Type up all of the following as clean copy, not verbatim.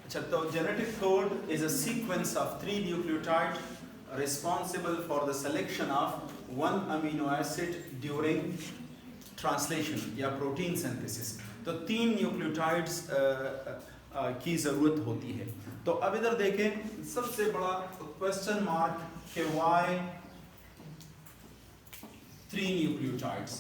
अच्छा, तो genetic code is a sequence of 3 nucleotides responsible for the selection of one amino acid during translation या protein synthesis. तो 3 nucleotides की ज़रूरत होती है. तो अब इधर देखें, सबसे बड़ा क्वेश्चन मार्क कि why 3 nucleotides?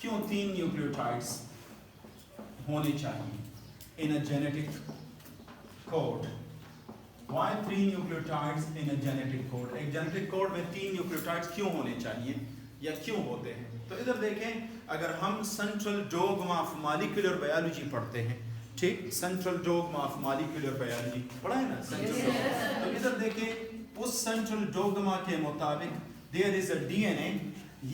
क्यों 3 nucleotides होने चाहिए in a genetic code? Why 3 nucleotides in a genetic code? एक genetic code में 3 nucleotides क्यों होने चाहिए या क्यों होते हैं? तो इधर देखें, अगर हम central dogma of molecular biology पढ़ते हैं, ठीक, central dogma of molecular biology पढ़ा है ना, सेंट्रल डोग्मा. तो इधर देखें, उस सेंट्रल डोग्मा के मुताबिक देयर इज अ डीएनए.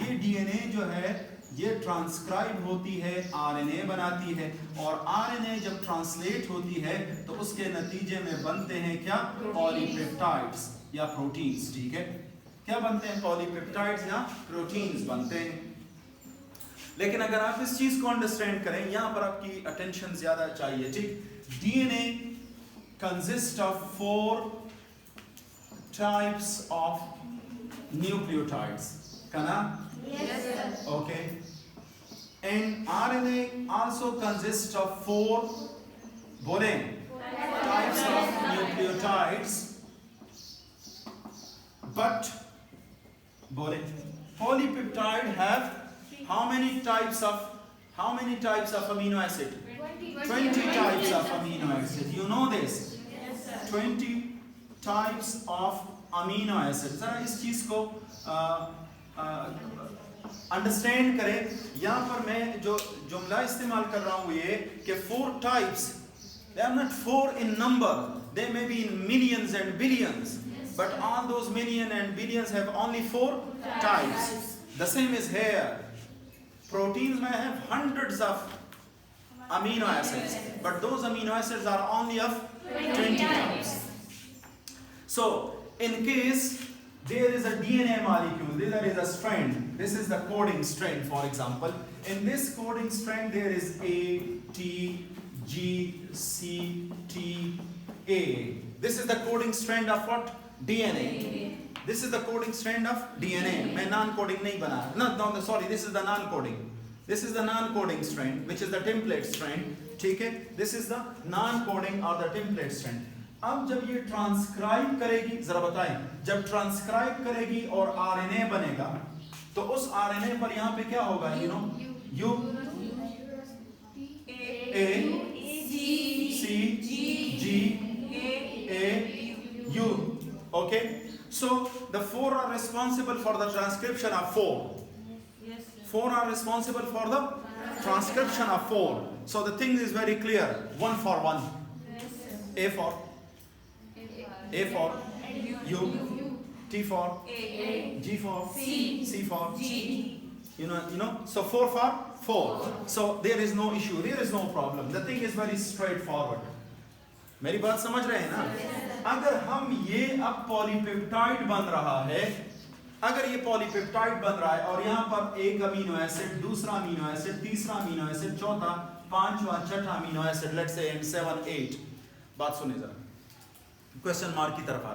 ये डीएनए जो है ये ट्रांसक्राइब होती है, आरएनए बनाती है, और आरएनए जब ट्रांसलेट होती है तो उसके नतीजे में बनते हैं क्या? पॉलीपेप्टाइड्स या प्रोटीन्स. ठीक है, क्या बनते हैं? पॉलीपेप्टाइड्स या प्रोटीन्स बनते हैं. लेकिन अगर आप इस चीज को अंडरस्टैंड करें, यहां पर आपकी अटेंशन ज्यादा चाहिए. ठीक, DNA consist of 4 types of nucleotides. Kana? Yes, sir. Okay. And RNA also consists of 4 types of nucleotides. But polypeptide have how many types of amino acid? 20 types of amino acid. You know this? Yes, sir. 20 types of amino acid. जरा इस चीज को understand करें. यहाँ पर मैं जो जुमला इस्तेमाल कर रहा हूँ ये कि 4 types, they are not 4 in number, they may be in millions and billions, but all those million and billions have only 4 types. The same is here. Proteins may have hundreds of amino acids, but those amino acids are only of 20 types. So in case there is a DNA molecule, there is a strand, this is the coding strand, for example. In this coding strand there is A, T, G, C, T, A. This is the coding strand of what? DNA. This is the coding strand of DNA. मैं non-coding नहीं बना, no, sorry, this is the non-coding. This is the non-coding strand, which is the template strand. ठीक है, this is the non-coding or the template strand. अब जब ये transcribe करेगी, जरा बताएं, जब ट्रांसक्राइब करेगी और आरएनए बनेगा, तो उस आरएनए पर यहाँ पे क्या होगा? You know, U, A, C, G, A, U. Okay, so the 4 are responsible for the transcription of 4. 4 are responsible for the transcription of 4. So the thing is very clear. 1 for 1. A for U, T for G for C for G. You know. So 4 for 4. So there is no issue. There is no problem. The thing is very straightforward. मेरी बात समझ रहे हैं ना? अगर हम ये अब पॉलीपेप्टाइड बन रहा है, अगर ये पॉलीपेप्टाइड बन रहा है और यहाँ पर एक अमीनो एसिड, दूसरा अमीनो एसिड, तीसरा अमीनो एसिड, चौथा, पांचवा, छठा अमीनो एसिड, लेट्स से 7, 8. बात सुनिए जरा, क्वेश्चन मार्क की तरफ आ.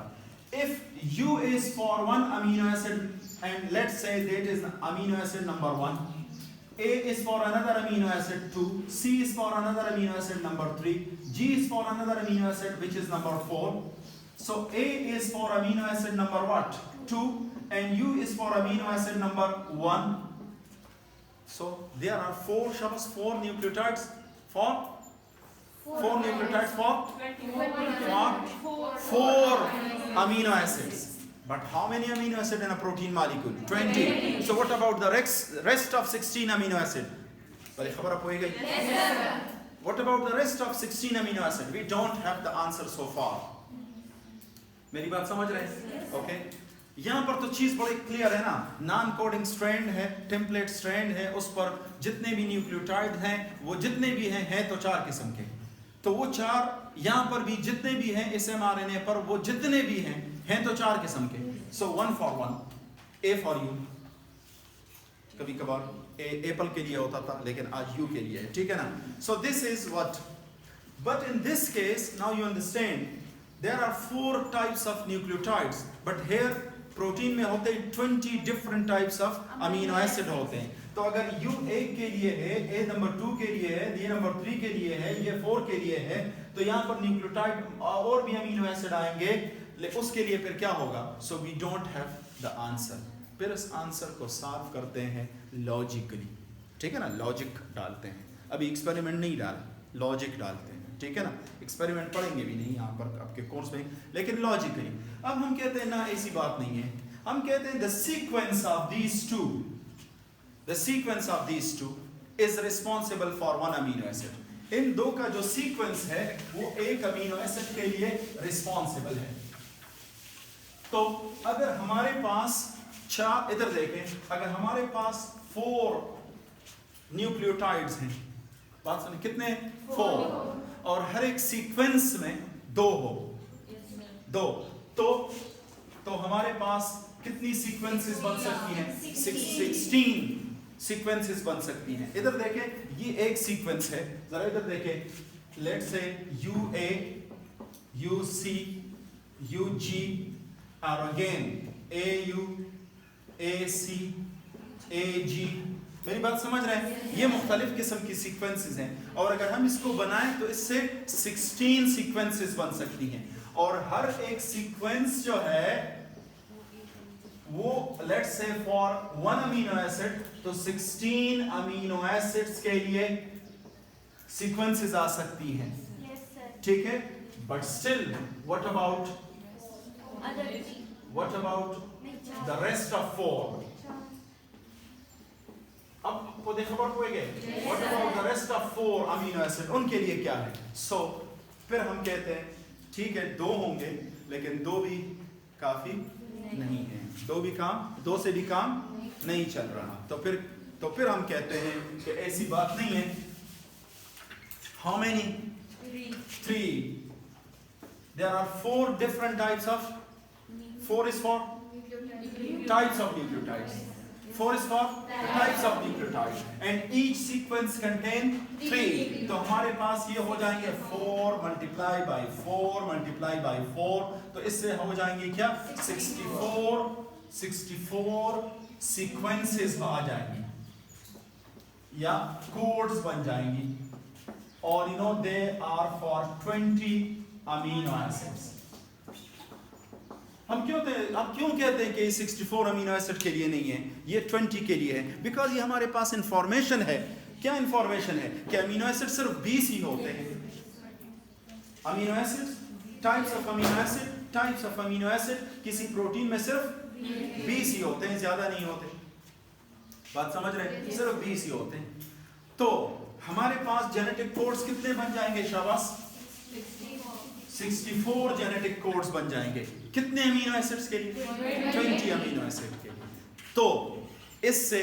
If U is for one amino acid and let's say that is amino acid number 1, A is for another amino acid 2, C is for another amino acid number 3, G is for another amino acid which is number 4. So A is for amino acid number what? 2, and U is for amino acid number 1. So there are 4 nucleotides for 4 nucleotides for 4 amino acids. But how many amino acids in a protein molecule? 20. So what about the rest of 16 amino acids? Yes, sir. What about the rest of 16 amino acids? We don't have the answer so far. मेरी बात समझ रहे हैं? Okay. यहाँ पर तो चीज बड़ी क्लियर है ना. नॉन कोडिंग स्ट्रैंड है, टेम्पलेट स्ट्रैंड है, उस पर जितने भी न्यूक्लियोटाइड हैं, वो जितने भी हैं तो 4 किस्म के. तो वो 4 यहाँ पर भी जितने भी हैं इस mRNA पर, वो जितने भी हैं तो 4 किस्म के. So 1 for 1, A for U. कभी कभार एप्पल के लिए होता था, लेकिन आज U के लिए है. ठीक है ना? So this is what But in this case, now you understand, there are 4 types of nucleotides, but here protein में होते हैं 20 different types of amino acid होते हैं. तो अगर U एक के लिए है, A नंबर 2 के लिए है, D नंबर 3 के लिए है, ये 4 के लिए है, तो यहाँ पर न्यूक्लियोटाइड और भी अमीनो एसिड आएंगे, उसके लिए फिर क्या होगा? So we don't have the answer. फिर इस आंसर को सॉल्व करते हैं लॉजिकली, ठीक है ना, लॉजिक डालते हैं. अभी एक्सपेरिमेंट नहीं डाल, लॉजिक डालते हैं, ठीक है ना. एक्सपेरिमेंट पढ़ेंगे भी नहीं यहाँ पर आपके कोर्स में, लेकिन लॉजिकली. अब हम कहते हैं ना ऐसी बात नहीं है, हम कहते हैं the sequence of these two is responsible for one amino acid. इन दो का जो सीक्वेंस है वो एक अमीनो एसिड के लिए रिस्पॉन्सिबल है. तो अगर हमारे पास इधर देखें, अगर हमारे पास 4 न्यूक्लियोटाइड्स हैं, बात सुनिए, कितने? 4, और हर एक सीक्वेंस में 2 हो, 2, तो हमारे पास कितनी सीक्वेंसेस बन सकती हैं? 16 सीक्वेंसेस बन सकती हैं. इधर देखें, ये एक सीक्वेंस है, जरा इधर देखें. Let's say UA, UC, UG और अगेन AU, AC, AG. मेरी बात समझ रहे हैं? ये मुख्तलिफ किस्म की सीक्वेंसेस हैं, और अगर हम इसको बनाएं तो इससे 16 सीक्वेंसेस बन सकती हैं. और हर एक सीक्वेंस जो है वो let's say for 1 amino acid, तो 16 अमीनो एसिड्स के लिए सीक्वेंसेस आ सकती हैं, ठीक है. But still what about the rest of 4? अब को देखो खबर होएगा, what about the rest of 4 amino acid, उनके लिए क्या है? सो फिर हम कहते हैं ठीक है 2 होंगे, लेकिन 2 भी काफी नहीं है, 2 से भी काम नहीं चल रहा. तो फिर हम कहते हैं कि ऐसी बात नहीं है. How many? 3. There are 4 different types of, 4 is for types of nucleotides, 4 is for types of nucleotides, and each sequence contain 3. तो हमारे पास ये हो जाएंगे 4 multiply by 4 multiply by 4, तो इससे हो जाएंगे क्या? 64 सीक्वेंसेस आ जाएंगी या कोड्स बन जाएंगी, और they are for 20 amino acids. हम क्यों कहते हैं कि 64 अमीनो एसिड के लिए नहीं है, ये 20 के लिए है? बिकॉज ये हमारे पास इंफॉर्मेशन है. क्या इंफॉर्मेशन है? कि अमीनो एसिड सिर्फ 20 ही होते हैं. Amino acid, types of amino acid किसी प्रोटीन में सिर्फ 20 ही होते हैं, ज्यादा नहीं होते. बात समझ रहे हैं? सिर्फ 20 ही होते हैं. तो हमारे पास जेनेटिक कोड्स कितने बन जाएंगे? शाबाश, 64 जेनेटिक कोड्स बन जाएंगे. कितने अमीनो एसिड्स के लिए? 20 अमीनो एसिड के लिए. तो इससे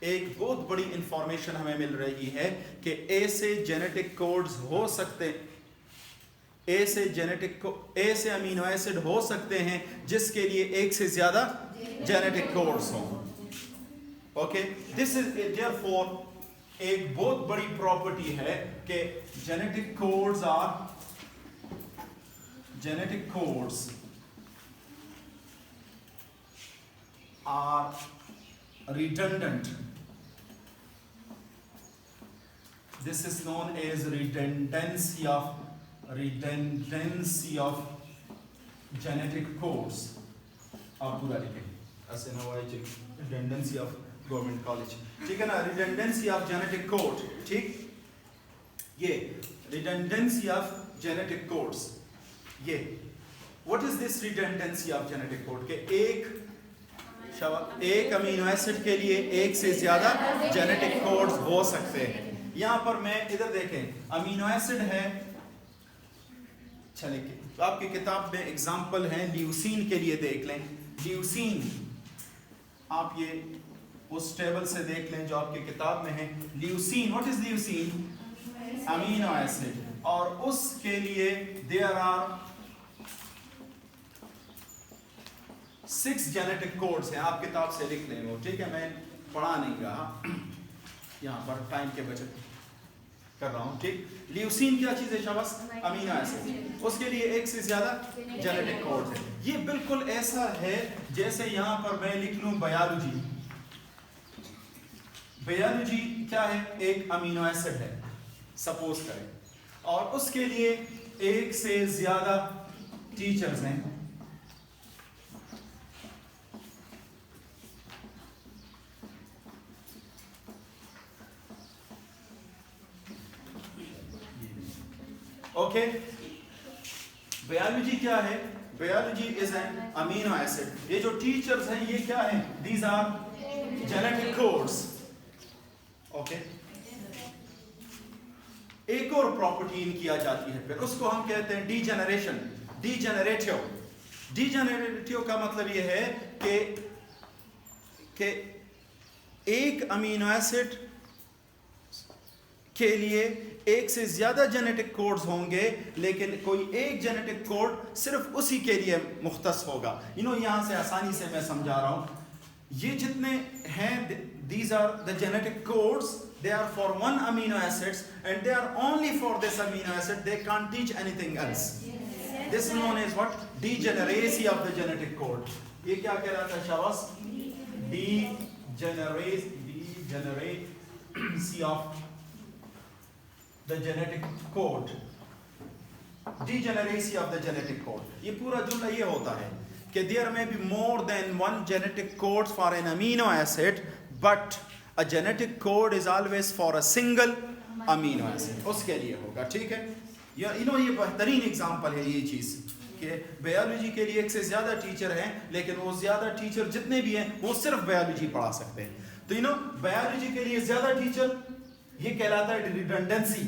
एक बहुत बड़ी इंफॉर्मेशन हमें मिल रही है कि ए से जेनेटिक कोड्स हो सकते हैं, ए से अमीनो एसिड हो सकते हैं जिसके लिए एक से ज्यादा जेनेटिक कोड्स हों. ओके, दिस इज देयरफॉर एक बहुत बड़ी प्रॉपर्टी है कि genetic codes are redundant. This is known as redundancy of genetic codes. आप पूरा लिखें, redundancy of government college, ठीक है ना? redundancy of genetic code, ठीक. ये redundancy of genetic codes, ये what is this redundancy of genetic code? के एक अमीनो एसिड के लिए एक से ज्यादा जेनेटिक कोड्स हो सकते हैं. यहां पर मैं इधर देखें, अमीनो एसिड है, चलिए तो आपकी किताब में एग्जांपल है, ल्यूसीन के लिए देख लें. ल्यूसीन आप ये उस टेबल से देख लें जो आपकी किताब में है. Leucine, what is leucine? Amino acid. और उसके लिए देयर आर 6 जेनेटिक कोड्स हैं. आप किताब से लिख लें वो, ठीक है? मैं पढ़ा नहीं रहा यहाँ पर टाइम के बचत. कर रहा हूँ, ठीक। ल्यूसीन क्या चीज़ है शाबाश? Amino acid. उसके लिए एक से ज़्यादा जेनेटिक कोड है। ये बिल्कुल ऐसा है जैसे यहाँ पर मैं लिख लूँ बायोलॉजी। बायोलॉजी क्या है? एक अमीनो एसिड है सपोज करें, और उसके लिए एक से ज़्यादा टीचर्स हैं। ओके, बायोलॉजी क्या है? Biology is an amino acid. ये जो टीचर्स हैं ये क्या है? These are genetic codes. Okay, एक और प्रॉपर्टी इनकी आ जाती है, फिर उसको हम कहते हैं डीजेनरेशन, डीजेनरेटिव। डीजेनरेटिव का मतलब ये है कि एक अमीनो एसिड के लिए एक से ज्यादा जेनेटिक कोड्स होंगे, लेकिन कोई एक जेनेटिक कोड सिर्फ उसी के लिए मुख्तस होगा। यहां से आसानी से मैं समझा रहा हूं। ये जितने हैं, these are the genetic codes, they are for one amino acids and they are only for this amino acid, they can't teach anything else. This is known as what? Degeneracy of the genetic code. ये क्या कहलाता है शाबाश? Degeneracy of the genetic code. Degeneracy of the genetic code. ये पूरा जुमला ये होता है कि there may be more than one genetic code for an amino acid, but a genetic code is always for a single amino acid. उसके लिए होगा, ठीक है। ये बेहतरीन एग्जांपल है ये चीज़ कि बायोलॉजी के लिए एक से ज़्यादा टीचर हैं, लेकिन वो ज़्यादा टीचर जितने भी हैं वो सिर्फ बायोलॉजी पढ़ा सकते हैं। तो बायोलॉजी के लिए ज़्यादा टीचर, ये कहलाता है रिडंडेंसी।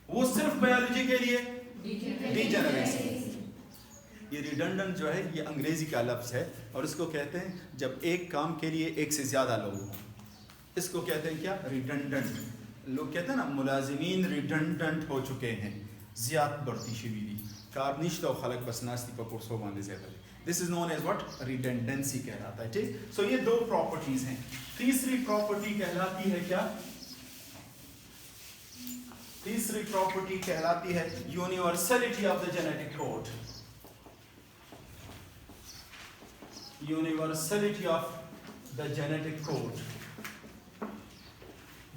वो सिर्फ बायोलॉजी के लिए डीजेनरेसी। ये रिडंडेंट जो है ये अंग्रेजी का लफ्ज़ है, और इसको कहते हैं जब एक काम के लिए एक से ज़्यादा लोग हों, इसको कहते हैं क्या? रिडंडेंट। लोग कहते हैं ना मुलाजिमीन रिडंडेंट हो चुके हैं, ज़्यादा बढ़ती शिवीली कार निश्ता खलक बस नास्ती पकुर सोबान ज़्यादा। This is known as what? Redundancy कहलाता है, ठीक। सो ये दो प्रॉपर्टीज हैं। तीसरी प्रॉपर्टी कहलाती है क्या? तीसरी प्रॉपर्टी कहलाती है universality of the genetic code. Universality of the genetic code.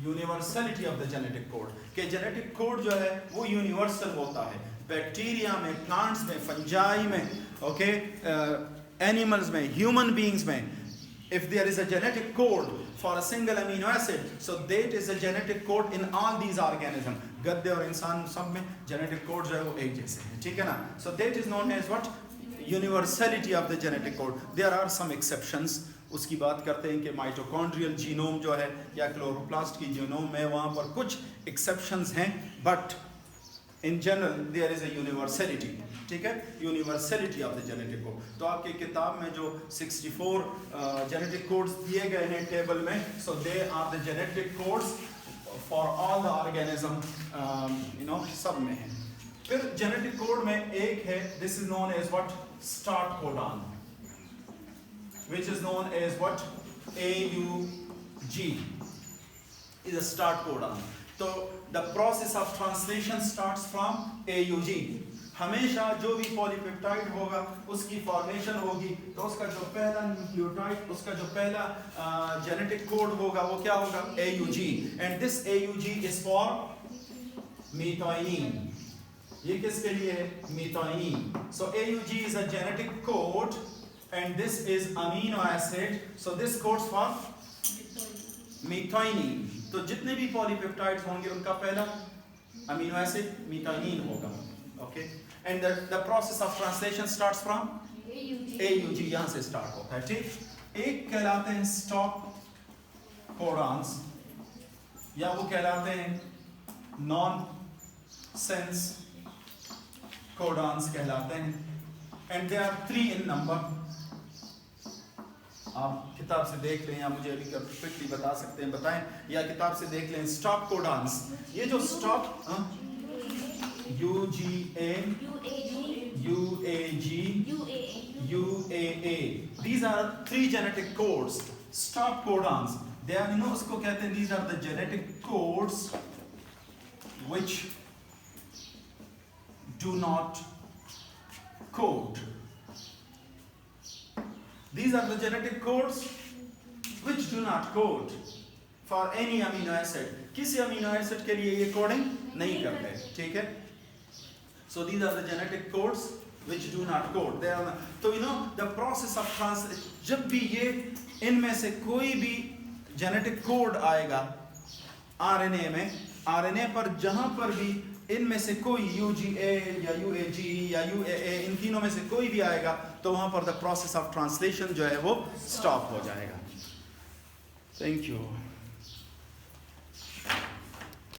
Universality of the genetic code के जेनेटिक कोड जो है वो यूनिवर्सल होता है। बैक्टीरिया में, प्लांट्स में, फंजाई में, ओके, एनिमल्स में, ह्यूमन बीइंग्स में, if there is a genetic code for a single amino acid, so that is a genetic code in all these organisms. गद्दे और इंसान सब में जेनेटिक कोड जो है वो एक जैसे हैं, ठीक है ना। so that is known as what? Universality of the genetic code. There are some exceptions. उसकी बात करते हैं कि माइटोकॉन्ड्रियल जीनोम जो है या क्लोरोप्लास्ट की जीनोम में वहाँ पर कुछ एक्सेप्शंस हैं, but in general there is a universality, ठीक है। Universality of the genetic code. तो आपके किताब में जो 64 जेनेटिक कोड्स दिए गए हैं टेबल में, so they are the genetic codes for all the organism, सब में है। फिर जेनेटिक कोड में एक है, this is known as what? Start codon, which is known as what? AUG is a start codon. So the process of translation starts from AUG. हमेशा जो भी पॉलीपेप्टाइड होगा उसकी फॉर्मेशन होगी, तो उसका जो पहला न्यूक्लियोटाइड, उसका जो पहला जेनेटिक कोड होगा वो क्या होगा? AUG. And this AUG is for methionine. ये किसके लिए है? methionine. So AUG is a genetic code and this is amino acid, so this codes for methionine. तो जितने भी पॉलीपेप्टाइड्स होंगे उनका पहला अमीनो एसिड methionine होगा, okay, and the process of translation starts from AUG, यहाँ से स्टार्ट होता है, ठीक। एक कहलाते हैं स्टॉप कोडॉन्स, या वो कहलाते हैं नॉन सेंस कोडॉन्स कहलाते हैं, and there are 3 in number. आप किताब से देख लें या मुझे अभी क्विकली बता सकते हैं, बताएं, या किताब से देख लें। स्टॉप कोडॉन्स, ये जो stop UGA, UAG, UAA, these are 3 genetic codes. Stop codons, they are, उसको कहते हैं, these are the genetic codes which do not code. These are the genetic codes which do not code for any amino acid. किसी amino acid के लिए ये coding नहीं करते, ठीक है? So these are the genetic codes which do not code. They are, so you know the process of translation. जब भी ये इनमें से कोई भी genetic code आएगा RNA में, RNA पर जहाँ पर भी इनमें से कोई UGA या UAG या UAA इन तीनों में से कोई भी आएगा तो वहाँ पर the process of translation जो है वो stop हो जाएगा. Thank you.